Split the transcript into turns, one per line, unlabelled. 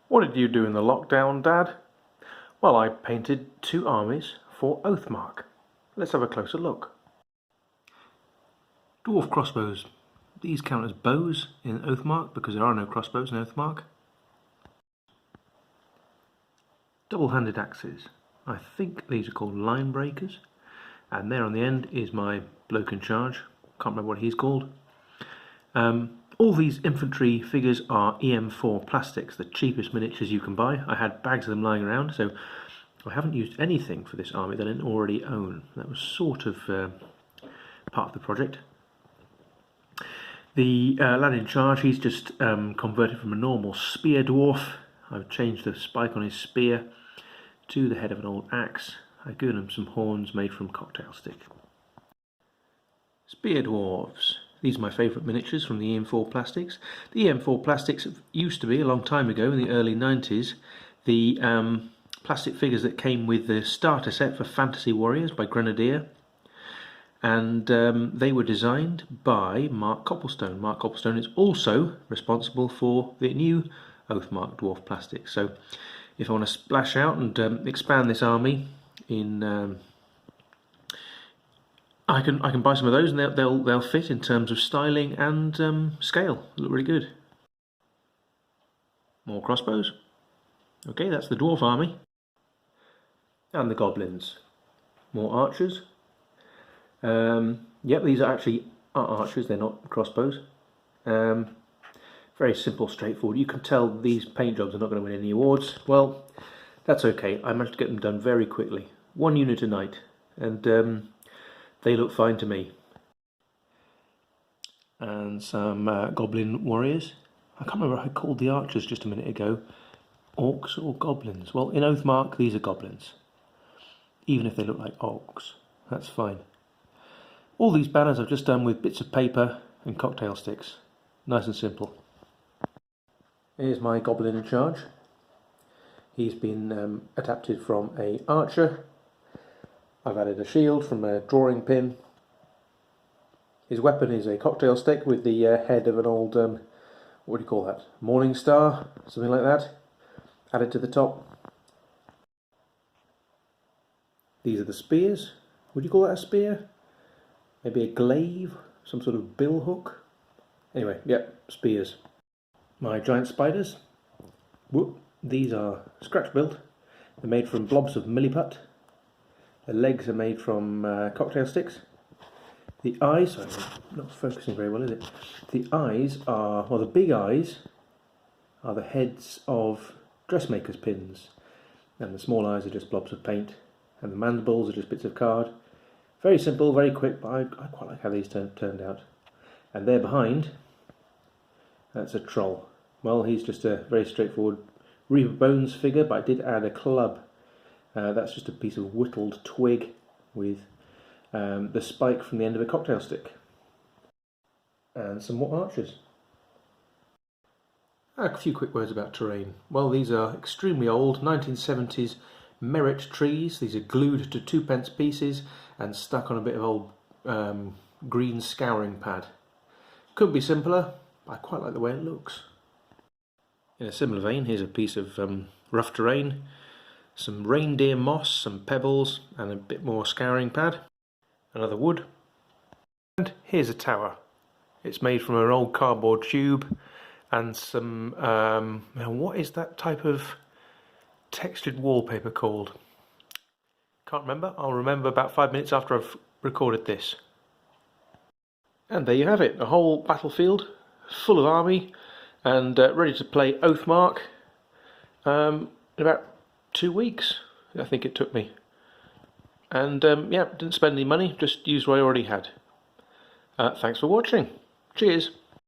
What did you do in the lockdown, Dad? Well, I painted 2 armies for Oathmark. Let's have a closer look. Dwarf crossbows. These count as bows in Oathmark because there are no crossbows in Oathmark. Double-handed axes. I think these are called line breakers. And there on the end is my bloke in charge. Can't remember what he's called. All these infantry figures are EM4 plastics, the cheapest miniatures you can buy. I had bags of them lying around, so I haven't used anything for this army that I didn't already own. That was sort of part of the project. The lad in charge, he's just converted from a normal spear dwarf. I've changed the spike on his spear to the head of an old axe. I've given him some horns made from cocktail stick. Spear dwarves. These are my favourite miniatures from the EM4 plastics. The EM4 plastics used to be, a long time ago, in the early 90s, the plastic figures that came with the starter set for Fantasy Warriors by Grenadier. And they were designed by Mark Copplestone. Mark Copplestone is also responsible for the new Oathmark dwarf plastics. So if I want to splash out and expand this army in... I can buy some of those and they'll fit in terms of styling and scale. They look really good. More crossbows. Okay, that's the dwarf army. And the goblins. More archers. Yep, these are actually archers, they're not crossbows. Very simple, straightforward. You can tell these paint jobs are not going to win any awards. Well, that's okay. I managed to get them done very quickly. 1 unit a night. And they look fine to me. And some goblin warriors. I can't remember what I called the archers just a minute ago. Orcs or goblins? Well, in Oathmark, these are goblins. Even if they look like orcs. That's fine. All these banners I've just done with bits of paper and cocktail sticks. Nice and simple. Here's my goblin in charge. He's been adapted from an archer. I've added a shield from a drawing pin. His weapon is a cocktail stick with the head of an old, what do you call that? Morning star, something like that. Added to the top. These are the spears. Would you call that a spear? Maybe a glaive? Some sort of bill hook? Anyway, yep, spears. My giant spiders. Whoop. These are scratch built. They're made from blobs of milliput. The legs are made from cocktail sticks. The eyes, sorry, I'm not focusing very well, is it? The eyes are, well, the big eyes are the heads of dressmakers' pins. And the small eyes are just blobs of paint. And the mandibles are just bits of card. Very simple, very quick, but I quite like how these turned out. And there behind, that's a troll. Well, he's just a very straightforward Reaper Bones figure, but I did add a club. That's just a piece of whittled twig with the spike from the end of a cocktail stick. And some more archers. A few quick words about terrain. Well, these are extremely old 1970s merit trees. These are glued to 2p pieces and stuck on a bit of old green scouring pad. Could be simpler, but I quite like the way it looks. In a similar vein, here's a piece of rough terrain. Some reindeer moss, some pebbles, and a bit more scouring pad. Another wood. And here's a tower. It's made from an old cardboard tube and some, now what is that type of textured wallpaper called? Can't remember. I'll remember about 5 minutes after I've recorded this. And there you have it, a whole battlefield full of army and ready to play Oathmark in about 2 weeks, I think it took me. And yeah, didn't spend any money, just used what I already had. Thanks for watching. Cheers.